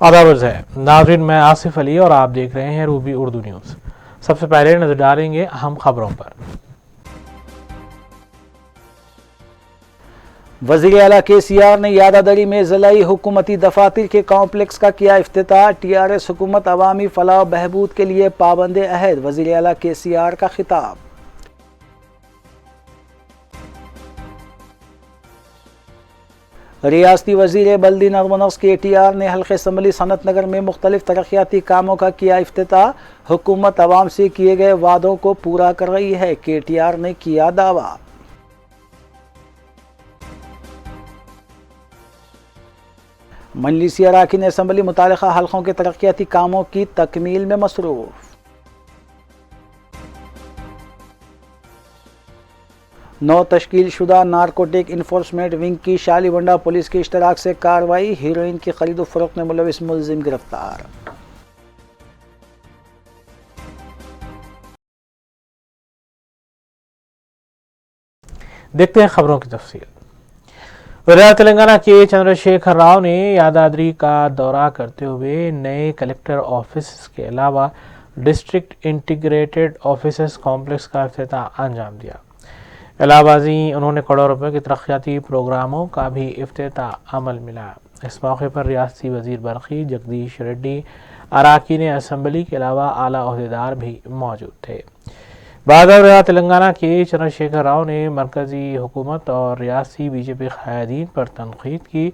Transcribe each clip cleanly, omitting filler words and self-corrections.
आदाब है नाजरीन, मैं आसिफ अली और आप देख रहे हैं रूबी उर्दू न्यूज़। सबसे पहले नजर डालेंगे अहम खबरों पर। वज़ीर आला KCR ने यादादरी में ज़िलाई हुकूमती दफातर के कॉम्प्लेक्स का किया इफ्तिताह। TRS हुकूमत अवामी फलाह बहबूद के लिए पाबंद अहद, वज़ीर आला KCR का खिताब। रियासती वज़ीर बल्दी नज़्म KTR ने हल्के असम्बली सनत नगर में मुख्तलिफ तरक्याती कामों का किया इफ्तिताह। हुकूमत अवाम से किए गए वादों को पूरा कर रही है, KTR ने किया दावा। मजलिसी अरकान असम्बली मुतालिका हल्कों के तरक्याती कामों की तकमील में मसरूफ। नौ तश्कील शुदा नारकोटिक इन्फोर्समेंट विंग की शालीवंडा पुलिस के इश्तराक से कार्रवाई। हीरोइन की खरीद फरोख्त में मुलविस मुलजिम गिरफ्तार। देखते हैं खबरों की तफसील। वज़ीर तेलंगाना के चंद्रशेखर राव ने यादाद्री का दौरा करते हुए नए कलेक्टर ऑफिस के अलावा डिस्ट्रिक्ट इंटीग्रेटेड ऑफिसर्स कॉम्प्लेक्स का इफ्तिताह अंजाम दिया। इलाहाबादी उन्होंने करोड़ों रुपए के तरक्याती प्रोग्रामों का भी इफ्तिताह अमल मिला। इस मौके पर रियासती वजीर बरकी जगदीश रेड्डी, अरकान असम्बली के अलावा आला ओहदेदार भी मौजूद थे। बादल तेलंगाना के चंद्रशेखर राव ने मरकजी हुकूमत और रियासी BJP कायदीन पर तनकीद की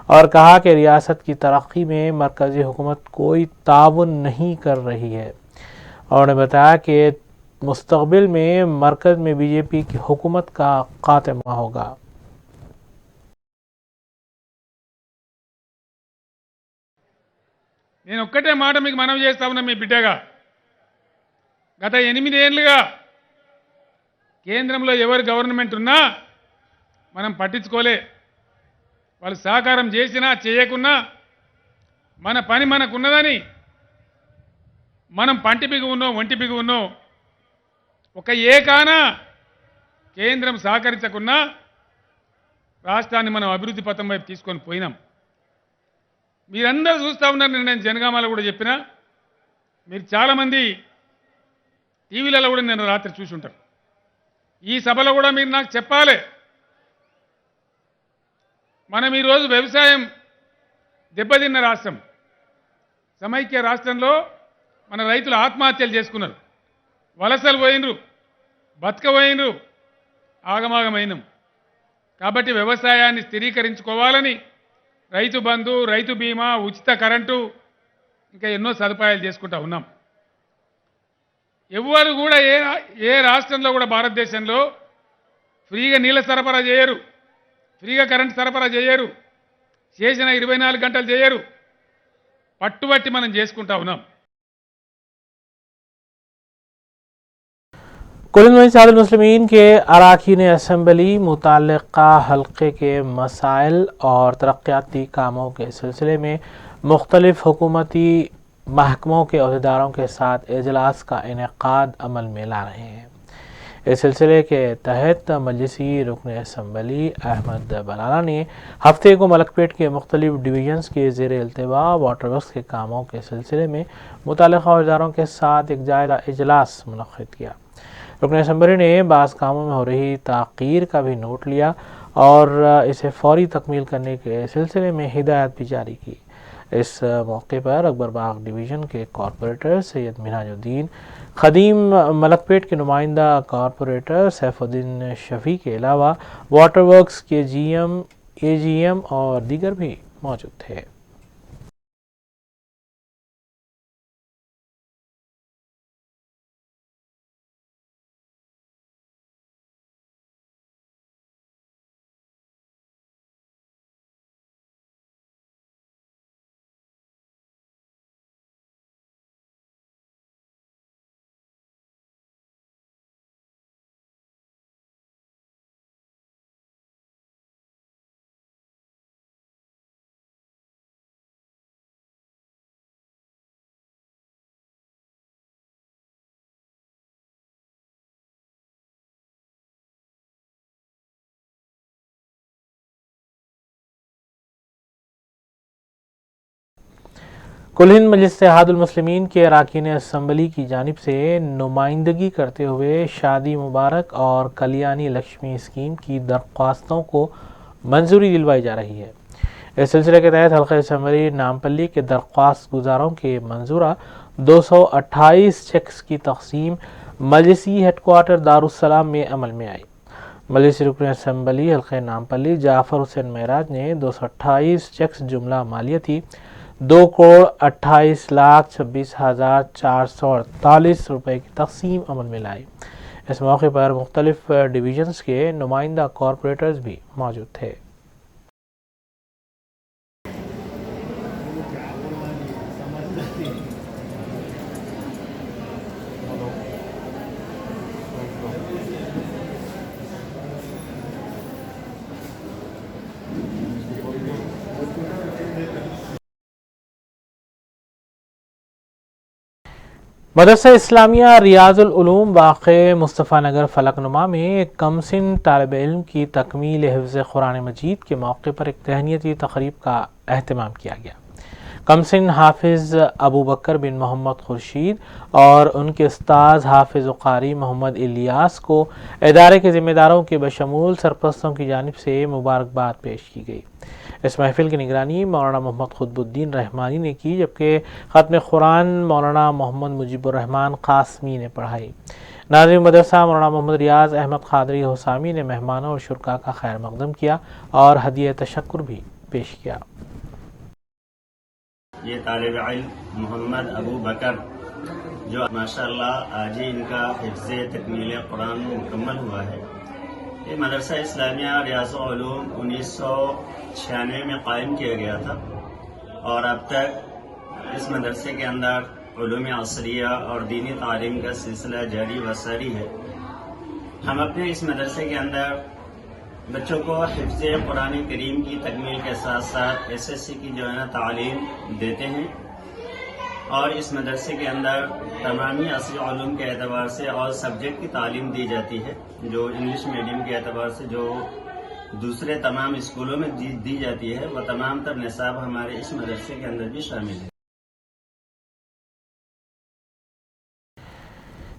और कहा कि रियासत की तरक्की में मरकजी हुकूमत कोई ताउन नहीं कर रही है। उन्होंने बताया कि मुस्तकबिल में मरकज में BJP की हुकूमत का खात्मा होगा। నేను ఒక్కటే మాట మీకు మనవి చేస్తా ఉన్నా, మీ బిడ్డగా గత 8 ఏళ్లుగా కేంద్రంలో ఎవరు గవర్నమెంట్ ఉన్నా మనం పట్టించుకోలే. వాళ్ళు సహకారం చేసినా చేయకున్నా మన పని మనకున్నదని మనం పంటి బిగు ఉన్నాం, ఒంటి బిగు ఉన్నాం. ఒక ఏకాన కేంద్రం సహకరించకున్నా రాష్ట్రాన్ని మనం అభివృద్ధి పథం వైపు తీసుకొని పోయినాం. మీరందరూ చూస్తూ ఉన్నారు. నేను జనగామలో కూడా చెప్పినా, మీరు చాలామంది టీవీలలో కూడా నేను రాత్రి చూసి ఉంటారు. ఈ సభలో కూడా మీరు నాకు చెప్పాలి, మనం ఈరోజు వ్యవసాయం దెబ్బతిన్న రాష్ట్రం, సమైక్య రాష్ట్రంలో మన రైతులు ఆత్మహత్యలు చేసుకున్నారు, వలసలు పోయినరు, బతకబోయినరు, ఆగమాగమైనం. కాబట్టి వ్యవసాయాన్ని స్థిరీకరించుకోవాలని రైతు బంధు, రైతు బీమా, ఉచిత కరెంటు, ఇంకా ఎన్నో సదుపాయాలు చేసుకుంటా ఉన్నాం. ఎవరు కూడా ఏ రాష్ట్రంలో కూడా భారతదేశంలో ఫ్రీగా నీళ్ళ సరఫరా చేయరు, ఫ్రీగా కరెంట్ సరఫరా చేయరు, చేసిన 24 గంటలు చేయరు. పట్టుబట్టి మనం చేసుకుంటా ఉన్నాం. कुल मुस्लिमीन के अरकान असम्बली मुताल्लिक़ा हल्के के मसाइल और तरक्याती कामों के सिलसिले में मुख्तलिफ हुकूमती महकमों के अहदेदारों के साथ इजलास का इनेकाद अमल में ला रहे हैं। इस सिलसिले के तहत मजलिसी रुकन असम्बली अहमद बलाला ने हफ्ते को मलकपेट के मुख्तलिफ डिवीजन्स के ज़ेर इल्तिवा वाटर वर्क्स के कामों के सिलसिले में मुताल्लिक़ा अहदेदारों के साथ एक जायज़ा इजलास मुनक़्क़िद किया। रुकन असम्बली ने बाज़ कामों में हो रही ताख़ीर का भी नोट लिया और इसे फौरी तकमील करने के सिलसिले में हिदायत भी जारी की। इस मौके पर अकबरबाग डिवीज़न के कॉरपोरेटर सैयद मिन्हाजुद्दीन खदीम, मलकपेट के नुमाइंदा कॉरपोरेटर सैफुद्दीन शफ़ी के अलावा वाटर वर्क्स के GM, AGM और दीगर भी मौजूद थे। कुल हिंद मजलिस इत्तेहादुल मुस्लिमीन के अरकान असम्बली की जानिब से नुमाइंदगी करते हुए शादी मुबारक और कल्याणी लक्ष्मी स्कीम की दरख्वास्तों को मंजूरी दिलवाई जा रही है। इस सिलसिले के तहत हल्का असम्बली नामपल्ली के दरख्वास्त गुजारों के मंजूरा 228 चेक्स की तकसीम मजलिसी हेडक्वार्टर दारुस्सलाम में अमल में आई। मजलिसी रुकन असम्बली हल्का नामपल्ली जाफर हुसैन महराज ने 228 चेक्स जुमला मालियती 2,28,26,448 रुपये की तकसीम अमल में लाई। इस मौके पर मुख्तलिफ डिवीजन्स के नुमाइंदा कॉरपोरेटर्स भी मौजूद थे। मदरसा इस्लामिया रियाजुल उलूम वाक़े मुस्तफ़ा नगर फलकनुमा में कमसिन तालिब इल्म की तकमील हिफ्ज़ कुरान मजीद के मौके पर एक तहनीती तक़रीब का अहतमाम किया गया। कमसिन हाफिज़ अबू बकर बिन मोहम्मद खुर्शीद और उनके उस्ताद हाफिज़ कारी मोहम्मद इलियास को इदारे के ज़िम्मेदारों के बशमूल सरपरस्तों की जानिब से मुबारकबाद पेश की गई। इस महफिल की निगरानी मौलाना मोहम्मद खुतबुद्दीन रहमानी ने की, जबकि ख़त्म कुरान मौलाना मोहम्मद मुजीबुर्रहमान कासमी ने पढ़ाई। नाज़िम मदरसा मौलाना मोहम्मद रियाज अहमद क़ादरी हुसामी ने मेहमानों और शुरका का खैर मक़दम किया और हदिया तशक्कुर भी पेश किया। ये तालिब इल्म मोहम्मद अबू बकर जो माशाअल्लाह आज ही इनका हिफ्ज़ तकमील कुरान मुकम्मल हुआ है। ये मदरसा इस्लामिया रियाजुल उलूम 1996 में कायम किया गया था और अब तक इस मदरसे के अंदर उलूम असरिया और दीनी तालीम का सिलसिला जारी व सारी है। हम अपने इस मदरसे के अंदर बच्चों को हिफ्ज़ कुरान करीम की तकमील के साथ साथ SSC की जो है ना तालीम देते हैं और इस मदरसे के अंदर तमामी असली उलूम के एतबार से और सब्जेक्ट की तालीम दी जाती है, जो इंग्लिश मीडियम के एतबार से जो दूसरे तमाम स्कूलों में दी जाती है, वह तमाम तर निसाब हमारे इस मदरसे के अंदर भी शामिल है।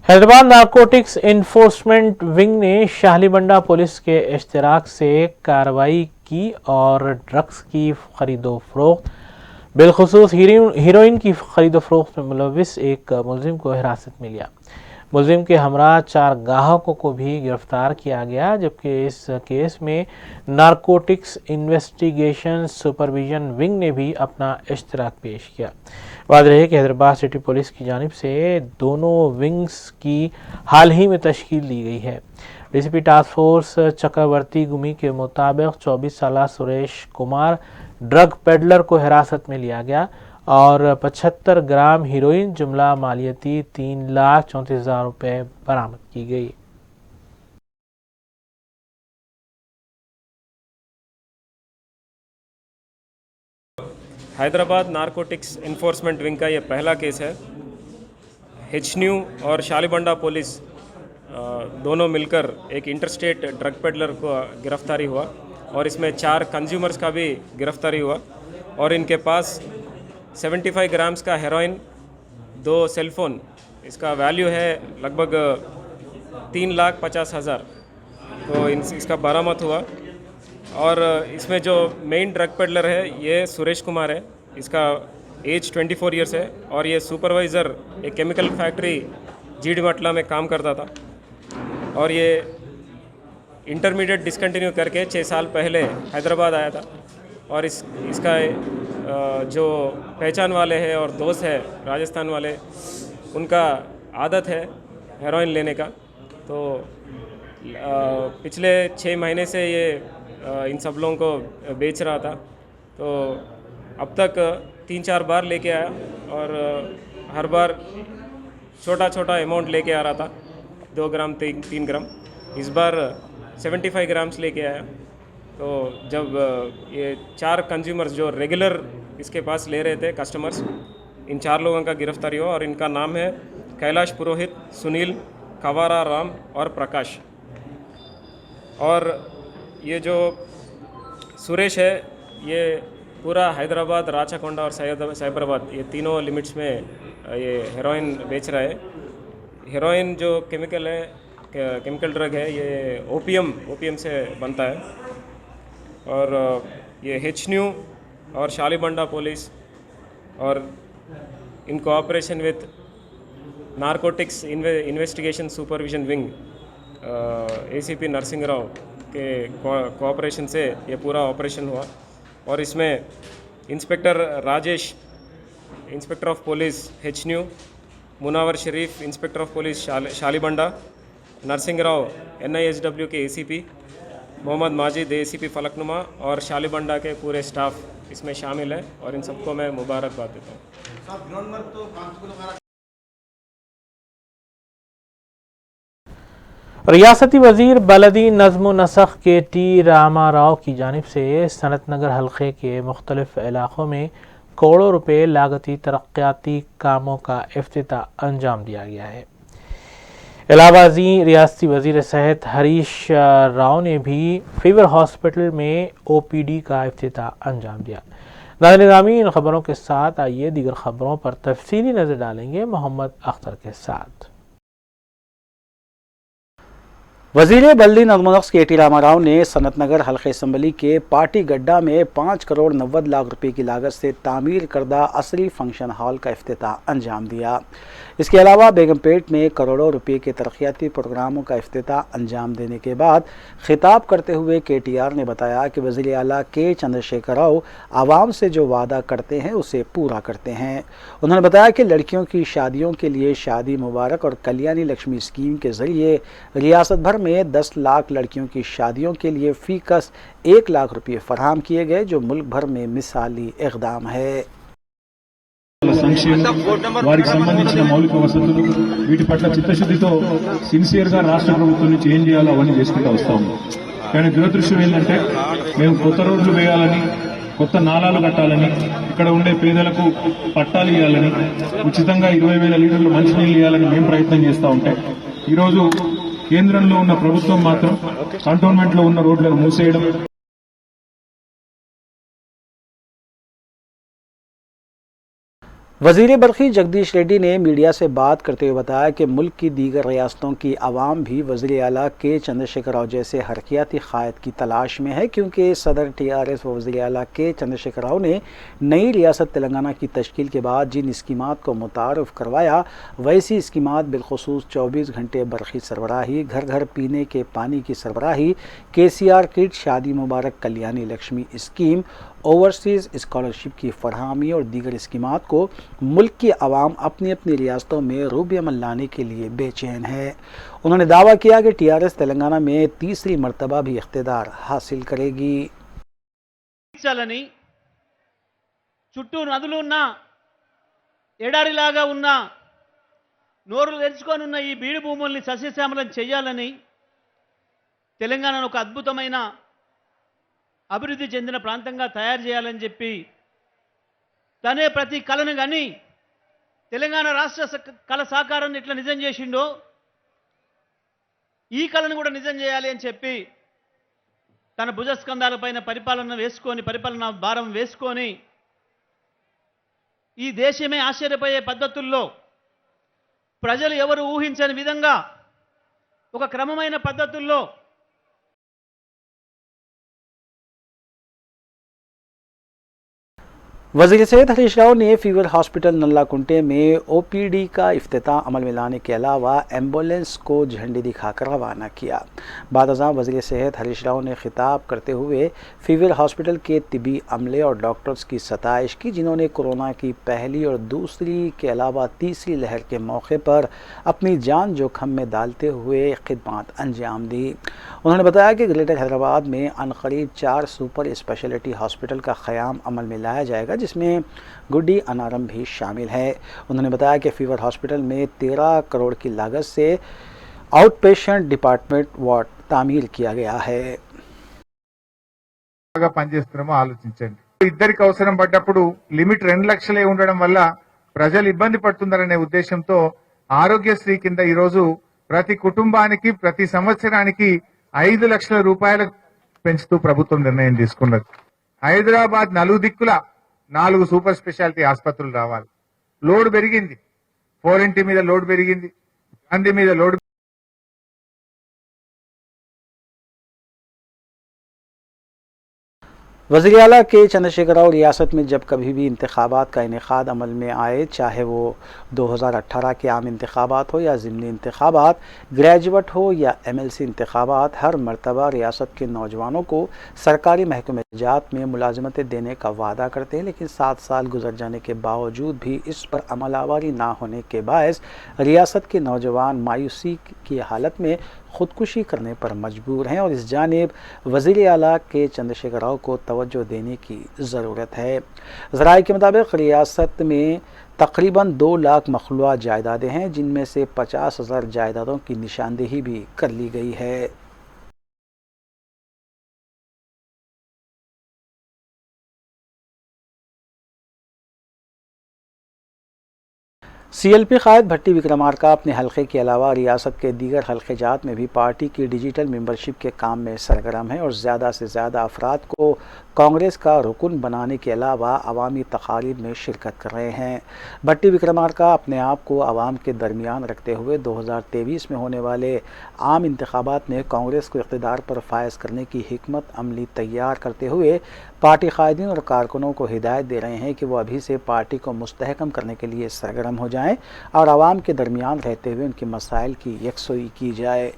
हैदराबाद नारकोटिक्स इन्फोर्समेंट विंग ने शाहलीबंडा पुलिस के इश्तिराक से कार्रवाई की और ड्रग्स की खरीदो फरोख्त बिलखुसूस हीरोइन की खरीदो फरोख्त में मुलविस एक मुलजिम को हिरासत में लिया। मुलजिम के हमरा 4 गाहकों को भी गिरफ्तार किया गया, जबकि इस केस में नारकोटिक्स इन्वेस्टिगेशन सुपरविजन विंग ने भी अपना इश्तिराक पेश किया। वाज़ेह है कि हैदराबाद सिटी पुलिस की जानिब से दोनों विंग्स की हाल ही में तश्कील दी गई है। DCP टास्क फोर्स चक्रवर्ती गुमी के मुताबिक 24 साला सुरेश कुमार ड्रग पेडलर को हिरासत में लिया गया और 75 ग्राम हीरोइन जुमला मालियती 3,34,000 रुपये बरामद की गई। हैदराबाद नारकोटिक्स इन्फोर्समेंट विंग का ये पहला केस है। HNU और शाहलीबंडा पुलिस दोनों मिलकर एक इंटरस्टेट ड्रग पेडलर को गिरफ्तारी हुआ और इसमें 4 कंज्यूमर्स का भी गिरफ्तारी हुआ और इनके पास 75 ग्राम्स का हेरोइन, 2 सेलफोन, इसका वैल्यू है लगभग 3,50,000 तो इसका बरामद हुआ। और इसमें जो मेन ड्रग पेडलर है ये सुरेश कुमार है, इसका एज 24 ईयर्स है और ये सुपरवाइज़र एक केमिकल फैक्ट्री जीडी मटला में काम करता था और ये इंटरमीडिएट डिसकंटिन्यू करके 6 साल पहले हैदराबाद आया था और इसका जो पहचान वाले हैं और दोस्त है राजस्थान वाले, उनका आदत है हेरोइन लेने का। तो पिछले 6 महीने से ये इन सब लोगों को बेच रहा था। तो अब तक 3-4 बार लेके आया और हर बार छोटा छोटा अमाउंट लेके आ रहा था, 2 ग्राम 3 ग्राम। इस बार 75 ग्राम्स लेके आया। तो जब ये 4 कंज्यूमर्स जो रेगुलर इसके पास ले रहे थे कस्टमर्स, इन 4 लोगों का गिरफ्तारी हुआ और इनका नाम है कैलाश पुरोहित, सुनील, कवारा राम और प्रकाश। और ये जो सुरेश है ये पूरा हैदराबाद, राचाकोंडा और साइबराबाद ये तीनों लिमिट्स में ये हेरोइन बेच रहा है। हेरोइन जो केमिकल ड्रग है, ये ओपीएम से बनता है। और ये HNU और शालीबंडा पुलिस और in cooperation with narcotics investigation supervision wing ACP Narasimha Rao के कोऑपरेशन से ये पूरा ऑपरेशन हुआ। और इसमें inspector Rajesh, inspector of police HNU, Munawar Sharif, inspector of police Shalibanda, Narasimha Rao NISW के ACP, मोहम्मद माजिद ACP फलकनुमा और शालीबंडा के पूरे स्टाफ इसमें शामिल है। और इन सबको मैं मुबारकबाद देता हूँ। रियासती वजीर बलदी नज़्म नसख के टी रामा राव की जानिब से सनत नगर हल्के के मुख्तलिफ इलाक़ों में करोड़ों रुपए लागती तरक्याती कामों का इफ्तिताह अंजाम दिया गया है। इलाहाबादी रियासती वजीर सेहत हरीश राव ने भी फीवर हॉस्पिटल में OPD का इफ्तिताह अंजाम दिया। नाज़रीन, इन खबरों के साथ आइए दीगर खबरों पर तफसीली नज़र डालेंगे मोहम्मद अख्तर के साथ। वजीर बल्दी नज़्म-ओ-नस्ख KT रामा राव ने सनत नगर हल्के असम्बली के पार्टी गड्ढा में 5 करोड़ 90 लाख रुपए की लागत से तामीर करदा असरी फंक्शन हॉल का इफ्तिताह अंजाम दिया। इसके अलावा बेगमपेट में करोड़ों रुपए के तरक्याती प्रोग्रामों का इफ्तिताह अंजाम देने के बाद खिताब करते हुए KTR ने बताया कि वज़ीर आला K चंद्रशेखर राव आवाम से जो वादा करते हैं उसे पूरा करते हैं। उन्होंने बताया कि लड़कियों की शादियों के लिए शादी मुबारक और कल्याणी लक्ष्मी स्कीम के जरिए रियासत भर में 10 लाख लड़कियों की शादियों के लिए फीकस 1 लाख रुपये फराहम किए गए, जो मुल्क भर में मिसाली इक़दाम है। సంక్షేమం వారికి సంబంధించిన మౌలిక వసతులు వీటి పట్ల చిత్తశుద్ధితో సిన్సియర్ గా రాష్ట్ర ప్రభుత్వం నుంచి ఏం చేయాలో అవన్నీ చేసుకుంటూ వస్తాము. కానీ దురదృష్టం ఏంటంటే మేము కొత్త రోడ్లు వేయాలని, కొత్త నాలాలు కట్టాలని, ఇక్కడ ఉండే పేదలకు పట్టాలు ఇవ్వాలని, ఉచితంగా 20,000 లీటర్లు మంచినీళ్ళు ఇవ్వాలని మేము ప్రయత్నం చేస్తూ ఉంటే ఈరోజు కేంద్రంలో ఉన్న ప్రభుత్వం మాత్రం కంటోన్మెంట్ లో ఉన్న రోడ్లను మూసేయడం. वज़ीर बल्खी जगदीश रेड्डी ने मीडिया से बात करते हुए बताया कि मुल्क की दीगर रियासतों की आवाम भी वज़ीर आला K चंद्रशेखर राव जैसे हरकियाती क़ायद की तलाश में है, क्योंकि सदर TRS व वज़ीर आला K चंद्रशेखर राव ने नई रियासत तेलंगाना की तश्कील के बाद जिन स्कीमात को मुतारफ़ करवाया, वैसी स्कीमात बिलखुसूस 24 घंटे बरखी सरबराही, घर घर पीने के पानी की सरबराही, KCR kit, Shaadi Mubarak Kalyani Lakshmi scheme, overseas scholarship की फरहमी और दीगर स्कीमात को मुल्क की आवाम अपनी अपनी रियासतों में रूब अमल लाने के लिए बेचैन है। उन्होंने दावा किया कि TRS तेलंगाना में तीसरी मरतबा भी इख्तिदार हासिल करेगी। చుట్టూ నదులు ఉన్నా, ఎడారిలాగా ఉన్నా, నోరు తెరుచుకొని ఉన్న ఈ బీడు భూముల్ని సస్యశ్యామలం చేయాలని, తెలంగాణను ఒక అద్భుతమైన అభివృద్ధి చెందిన ప్రాంతంగా తయారు చేయాలని చెప్పి తనే ప్రతి కలను గని తెలంగాణ రాష్ట్ర కళ సాకారాన్ని ఇట్లా నిజం చేసిండో ఈ కళను కూడా నిజం చేయాలి అని చెప్పి తన భుజస్కంధాలపైన పరిపాలన భారం వేసుకొని ఈ దేశమే ఆశ్చర్యపోయే పద్ధతుల్లో ప్రజలు ఎవరు ఊహించని విధంగా ఒక క్రమమైన పద్ధతుల్లో वज़ीर सेहत हरीश राव ने फीवर हॉस्पिटल नल्ला कुंटे में OPD का इफ्तिताह अमल में लाने के अलावा एम्बुलेंस को झंडी दिखाकर रवाना किया। बादअज़ां वज़ीर सेहत हरीश राव ने खिताब करते हुए फीवर हॉस्पिटल के तिबी अमले और डॉक्टर्स की सताइश की, जिन्होंने कोरोना की पहली और दूसरी के अलावा तीसरी लहर के मौके पर अपनी जान जोखम में डालते हुए खिदमत अंजाम दी। उन्होंने बताया कि ग्रेटर हैदराबाद में अनकरीब 4 सुपर स्पेशलिटी हॉस्पिटल का क़याम अमल में लाया जाएगा, जिसमें गुड्डी अनारम भी शामिल है। उन्होंने बताया कि फीवर हॉस्पिटल में 13 करोड़ की लागत से आउट पेशेंट डिपार्टमेंट वार्ड तामीर किया गया है। పనిచేస్తున్నామో ఆలోచించండి. ఇద్దరికి అవసరం పడ్డప్పుడు లిమిట్ 2 లక్షలే ఉండడం వల్ల ప్రజలు ఇబ్బంది పడుతున్నారనే ఉద్దేశంతో ఆరోగ్యశ్రీ కింద ఈ రోజు ప్రతి కుటుంబానికి ప్రతి సంవత్సరానికి 5 లక్షల రూపాయలు పెంచుతూ ప్రభుత్వం నిర్ణయం తీసుకున్నది. హైదరాబాద్ నలుదిక్కుల 4 సూపర్ స్పెషాలిటీ ఆసుపత్రులు రావాలి. లోడ్ పెరిగింది, 4NT మీద లోడ్ పెరిగింది, గాంధీ మీద లోడ్. वज़ीर आला के चंद्रशेखर राव रियासत में जब कभी भी इंतखाबात का इनेकाद अमल में आए, चाहे वो 2018 के आम इंतखाबात हो या ज़िमनी इंतखाबात, ग्रेजुएट हो या MLC इंतखाबात, हर मरतबा रियासत के नौजवानों को सरकारी महकमे जात में मुलाजमतें देने का वादा करते हैं। लेकिन 7 साल गुजर जाने के बावजूद भी इस पर अमलावरी ना होने के बायस रियासत के नौजवान मायूसी की हालत में ख़ुदकुशी करने पर मजबूर हैं और इस जानिब वज़ीर आला के चंद्रशेखर राव को तवज्जो देने की ज़रूरत है। ज़राए के मुताबिक रियासत में तकरीबन 2 लाख मखलूआ जायदादें हैं, जिनमें से 50,000 जायदादों की निशानदेही भी कर ली गई है। CLP कायद भट्टी विक्रमार्का अपने हल्के के अलावा रियासत के दीगर हल्के जात में भी पार्टी की डिजिटल मेंबरशिप के काम में सरगर्म है और ज़्यादा से ज़्यादा अफराद को कांग्रेस का रुकन बनाने के अलावा अवामी तकारीब में शिरकत कर रहे हैं। भट्टी विक्रमार्का अपने आप को अवाम के दरमियान रखते हुए 2023 में होने वाले आम इंतखाबात में कांग्रेस को इक़्तिदार पर फायज करने की हिकमत अमली तैयार करते हुए पार्टी कायदीन और कारकुनों को हिदायत दे रहे हैं कि वो अभी से पार्टी को मुस्तहकम करने के लिए सरगर्म हो जाएं और आवाम के दरमियान रहते हुए उनके मसाइल की यकसुई की जाए।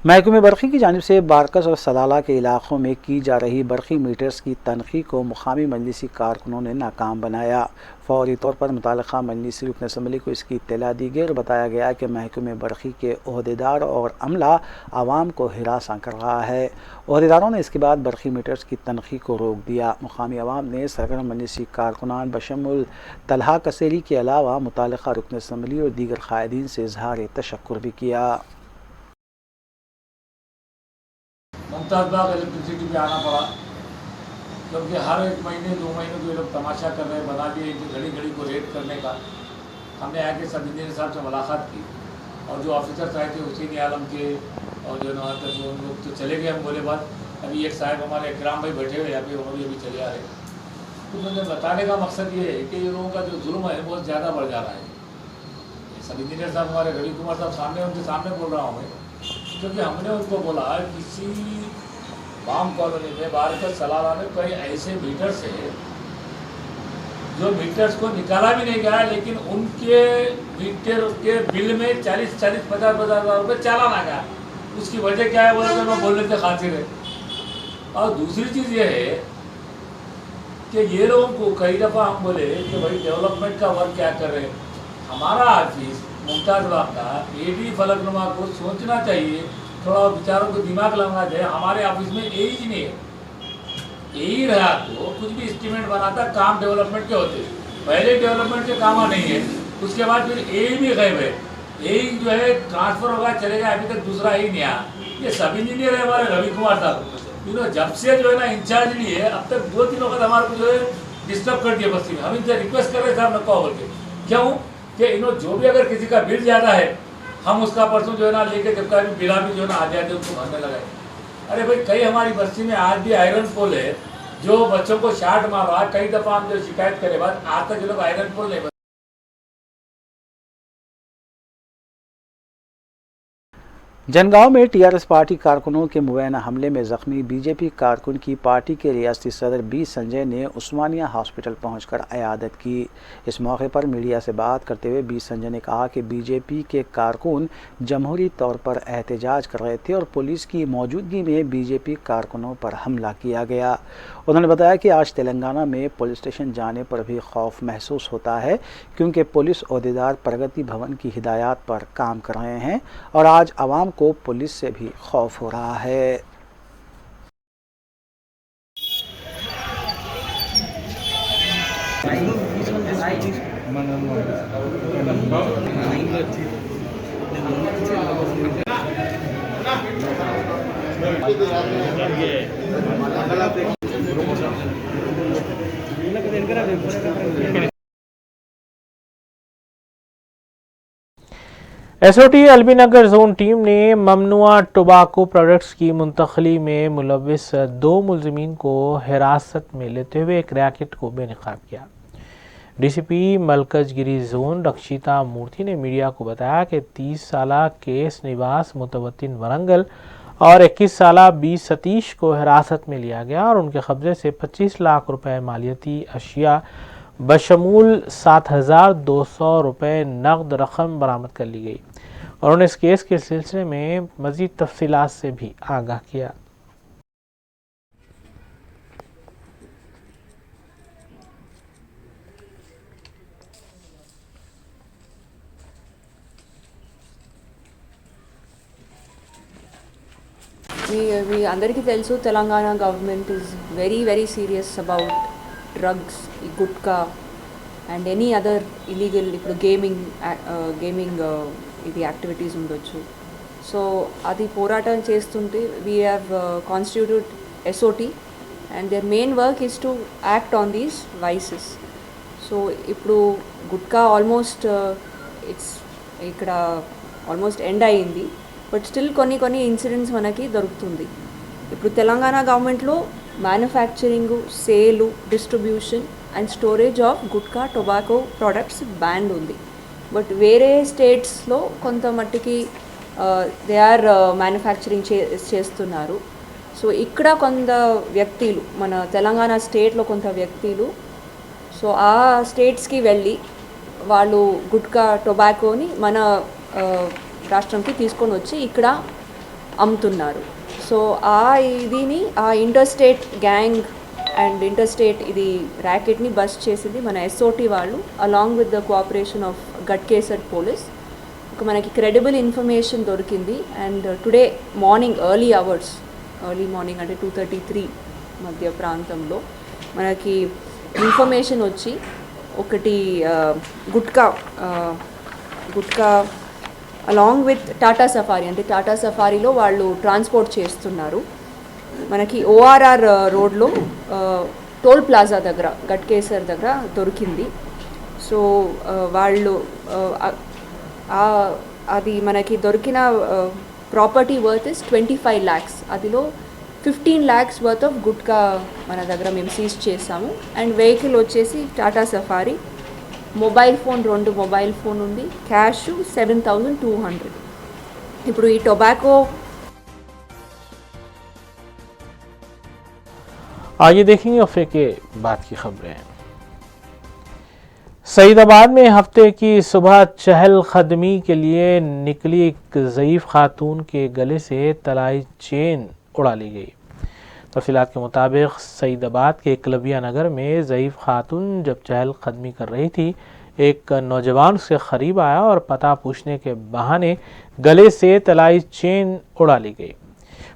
महकमे बरक़ी की जानिब से बारकस और सलाला के इलाक़ों में की जा रही बरक़ी मीटर्स की तनख़ी को मुक़ामी मजलिसी कारकुनों ने नाकाम बनाया। फौरी तौर पर मुताल्लिक़ा मजलिसी रुकन असम्बली को इसकी इत्तला दी गई और बताया गया कि महकमे बरक़ी के ओहदेदार और अमला आवाम को हिरासा कर रहा है। ओहदेदारों ने इसके बाद बरक़ी मीटर्स की तनख़ी को रोक दिया। मुक़ामी आवाम ने सरगर्म मजलिसी कारकुनान बशमुल तलहा कसेरी के अलावा मुताल्लिक़ा रुकन असम्बली और दीगर क़ायदीन से इज़हार तशक्कुर भी किया। मुमताज़ बाग इलेक्ट्रिसिटी पे आना पड़ा, क्योंकि हर 1 महीने 2 महीने को ये लोग तमाशा कर रहे हैं, बना दिए कि घड़ी घड़ी को रेड करने का। हमने आके सब इंजीनियर साहब से मुलाकात की और जो ऑफिसर्स आए थे हुसैन आलम के और जो वहाँ तक वो लोग तो चले गए। हम बोले बाद अभी एक साहब हमारे इकराम भाई बैठे हुए यहाँ पे, वो भी अभी चले आ रहे। तो मुझे बताने का मकसद ये है कि ये लोगों का जो जुल्म है बहुत ज़्यादा बढ़ जा रहा है। सब इंजीनियर साहब हमारे रवि कुमार साहब सामने, उनके सामने बोल रहा हूँ मैं, क्योंकि हमने उनको बोला किसी बाम कॉलोनी में बारकस सलाला में कई ऐसे मीटर्स है जो मीटर्स को निकाला भी नहीं गया, लेकिन उनके मीटर के बिल में 40-50 हज़ार रुपये चालान आ गया। उसकी वजह क्या है, वो मैं बोलने के खातिर है। और दूसरी चीज़ ये है कि ये लोगों को कई दफ़ा हम बोले कि भाई डेवलपमेंट का वर्क क्या कर रहे हैं। हमारा ऑफिस मुमताज़ बाग का AD फलकनुमा को सोचना चाहिए, थोड़ा विचारों को दिमाग लगाना चाहिए। हमारे ऑफिस में यही नहीं है, यही रहा तो कुछ भी एस्टीमेट बनाता काम डेवलपमेंट के होते, पहले डेवलपमेंट के काम नहीं है, उसके बाद फिर यही भी गायब है। यही जो है ट्रांसफर होगा चलेगा, अभी तक दूसरा ही नहीं आया। ये सब इंजीनियर है हमारे रवि कुमार साहब, जब से जो है ना इंचार्ज लिए अब तक 2-3 वक्त हमारे को जो है डिस्टर्ब कर दिया बस्ती में। हम इनसे रिक्वेस्ट कर रहे थे, हम नक्का बोल के, क्यों कि इन्होंने जो भी अगर किसी का बिल ज़्यादा है हम उसका परसों जो है ना लेके जब का भी बिला भी जो है ना आ जाते उसको भरने लगाए। अरे भाई कई हमारी बस्ती में आज भी आयरन पोल है जो बच्चों को शार्ट मार रहा है। कई दफ़ा हम जो शिकायत करे बाद आज तक ये लोग आयरन पोल नहीं। जनगांव में TRS पार्टी कारकुनों के मुबैना हमले में जख्मी BJP कारकुन की पार्टी के रियासती सदर B संजय ने उस्मानिया हॉस्पिटल पहुंचकर अयादत की। इस मौके पर मीडिया से बात करते हुए B संजय ने कहा कि BJP के कारकुन जमहूरी तौर पर एहतजाज कर रहे थे और पुलिस की मौजूदगी में BJP कारकुनों पर हमला किया गया। उन्होंने बताया कि आज तेलंगाना में पुलिस स्टेशन जाने पर भी खौफ महसूस होता है, क्योंकि पुलिस ओहदेदार प्रगति भवन की हिदायत पर काम कर रहे हैं और आज आवाम को पुलिस से भी खौफ हो रहा है। एसओटी एलबीनगर जोन टीम ने ममनुआ टोबाको प्रोडक्ट्स की मुंतकली में मुलविस 2 मुलजमीन को हिरासत में लेते हुए एक रैकेट को बेनकाब किया। डीसीपी मलकजगिरी जोन रक्षिता मूर्ति ने मीडिया को बताया कि 30 साला केस निवास मुतवत्तिन वरंगल और 21 साला बी सतीश को हिरासत में लिया गया और उनके कब्जे से 25 लाख रुपए मालियती अशिया बशमूल 7,200 रुपये नकद रकम बरामद कर ली गई। उन्होंने इस केस के सिलसिले में मज़ीद तफसीलात से भी आगाह किया। మీ అందరికీ తెలుసు Telangana government is very serious about drugs, ఈ gutka and any other illegal, ఇప్పుడు గేమింగ్ ఇది యాక్టివిటీస్ ఉండొచ్చు. సో అది పోరాటం చేస్తుంటే we have constituted SOT and their main work is to act on these vices. So ఇప్పుడు గుట్కా ఆల్మోస్ట్ ఇక్కడ ఆల్మోస్ట్ ఎండ్ అయ్యింది. బట్ స్టిల్ కొన్ని ఇన్సిడెంట్స్ మనకి దొరుకుతుంది. ఇప్పుడు తెలంగాణ గవర్నమెంట్లో manufacturing, sale, distribution and storage of gutka tobacco products ban ఉంది. బట్ వేరే స్టేట్స్లో కొంత మట్టికి దే ఆర్ మ్యానుఫ్యాక్చరింగ్ చేస్తున్నారు. సో ఇక్కడ కొంత వ్యక్తులు, మన తెలంగాణ స్టేట్లో కొంత వ్యక్తులు సో ఆ స్టేట్స్కి వెళ్ళి వాళ్ళు గుట్కా టొబాకోని మన రాష్ట్రంకి తీసుకొని వచ్చి ఇక్కడ అమ్ముతున్నారు. సో ఆ ఇంటర్స్టేట్ గ్యాంగ్ అండ్ ఇంటర్స్టేట్ ఇది ర్యాకెట్ని బస్ట్ చేసింది మన ఎస్ఓటీ వాళ్ళు along with the cooperation of Ghatkesar police. ఒక మనకి క్రెడిబుల్ ఇన్ఫర్మేషన్ దొరికింది and today morning early morning అంటే 2:33 మధ్య ప్రాంతంలో మనకి ఇన్ఫర్మేషన్ వచ్చి ఒకటి gutka along with Tata safari, అంటే టాటా సఫారీలో వాళ్ళు ట్రాన్స్పోర్ట్ చేస్తున్నారు. మనకి ఓఆర్ఆర్ రోడ్లో టోల్ ప్లాజా దగ్గర గట్కేసర్ దగ్గర దొరికింది. సో వాళ్ళు అది మనకి దొరికిన property worth is 25 lakhs. అదిలో 15 lakhs worth of gutka మన దగ్గర మేము సీజ్ చేసాము. అండ్ వెహికల్ వచ్చేసి Tata safari, mobile phone 2 mobile phone ఉంది, క్యాష్ 7,200. ఇప్పుడు ఈ టొబాకో आइए देखेंगे हफ्ते के बाद की खबरें। सईदाबाद में हफ्ते की सुबह चहलकदमी के लिए निकली एक ज़ईफ़ खातून के गले से तलाई चेन उड़ा ली गई। तफसीलात के मुताबिक सईदाबाद के एकलव्या नगर में ज़ईफ़ खातून जब चहलकदमी कर रही थी, एक नौजवान उसके करीब आया और पता पूछने के बहाने गले से तलाई चेन उड़ा ली गई।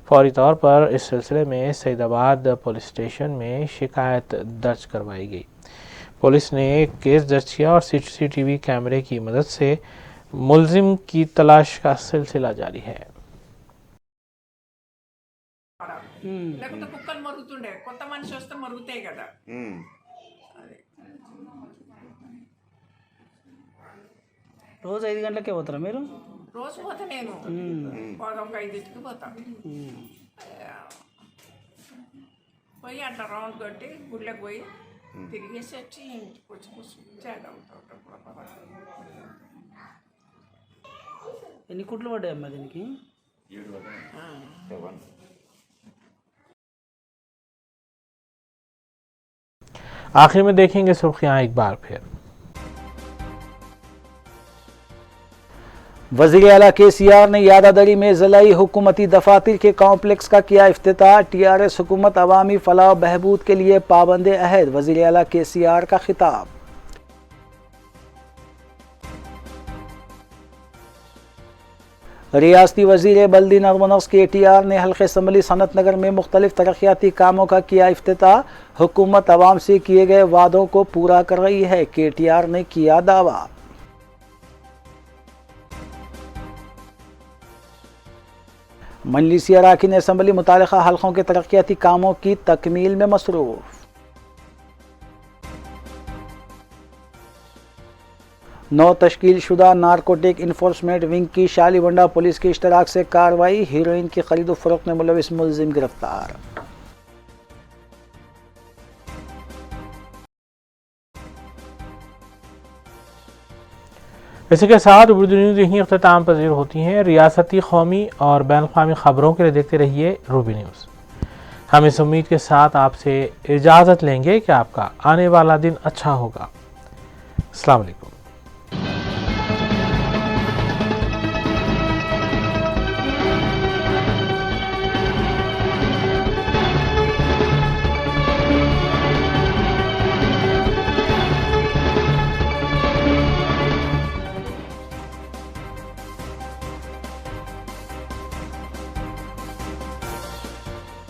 फौरी तौर पर इस सिलसिले में सईदाबाद पुलिस स्टेशन में शिकायत दर्ज करवाई गई। पुलिस ने केस दर्ज किया और सीसीटीवी कैमरे की मदद से मुलजिम की तलाश का सिलसिला जारी है। లేకపోతే కుక్కలు మరుగుతుండే, కొత్త మనిషి వస్తే మరుగుతాయి కదా. రోజు 5 గంటలకే పోతారా మీరు? రోజు పోతా నేను, ఒక 5కి పోతా. పోయి అట్లా రౌండ్ కొట్టి గుళ్ళకి పోయి తిరిగేసి వచ్చి ఇంటికి వచ్చి కూర్చొని ఎన్ని కుట్లు పడ్డాయమ్మా దీనికి? आखिर में देखेंगे सुर्खियां एक बार फिर। वज़ीर आला KCR ने यादादरी में ज़िलाई हुकूमती दफातर के कॉम्प्लेक्स का किया इफ्तिताह। TRS हुकूमत अवामी फलाह बहबूद के लिए पाबंद अहद, वज़ीर आला KCR का खिताब। रियासती वज़ीर बल्दी नज़्म व नस्क़ KTR ने हल्क़े असम्बली सनत नगर में मुख्तलिफ तरक्याती कामों का किया इफ्तिताह। हुकूमत अवाम से किए गए वादों को पूरा कर रही है, KTR ने किया दावा। मजलिसी अरकान असम्बली मुतालिका हल्कों के तरक्याती कामों की तकमील में मसरूफ़। 9 तश्कील शुदा नारकोटिक इन्फोर्समेंट विंग की शालीबंडा पुलिस की इश्तराक से कार्रवाई, हीरोइन की खरीद फरोख्त में मुलविस मुलजिम गिरफ्तार। इसी के साथ उर्दू न्यूज़ यहीं अख्ताम पजीर होती हैं। रियासती, कौमी और बैनुल-अक़वामी ख़बरों के लिए देखते रहिए रूबी न्यूज़। हम इस उम्मीद के साथ आपसे इजाज़त लेंगे कि आपका आने वाला दिन अच्छा होगा। अस्सलाम वालेकुम।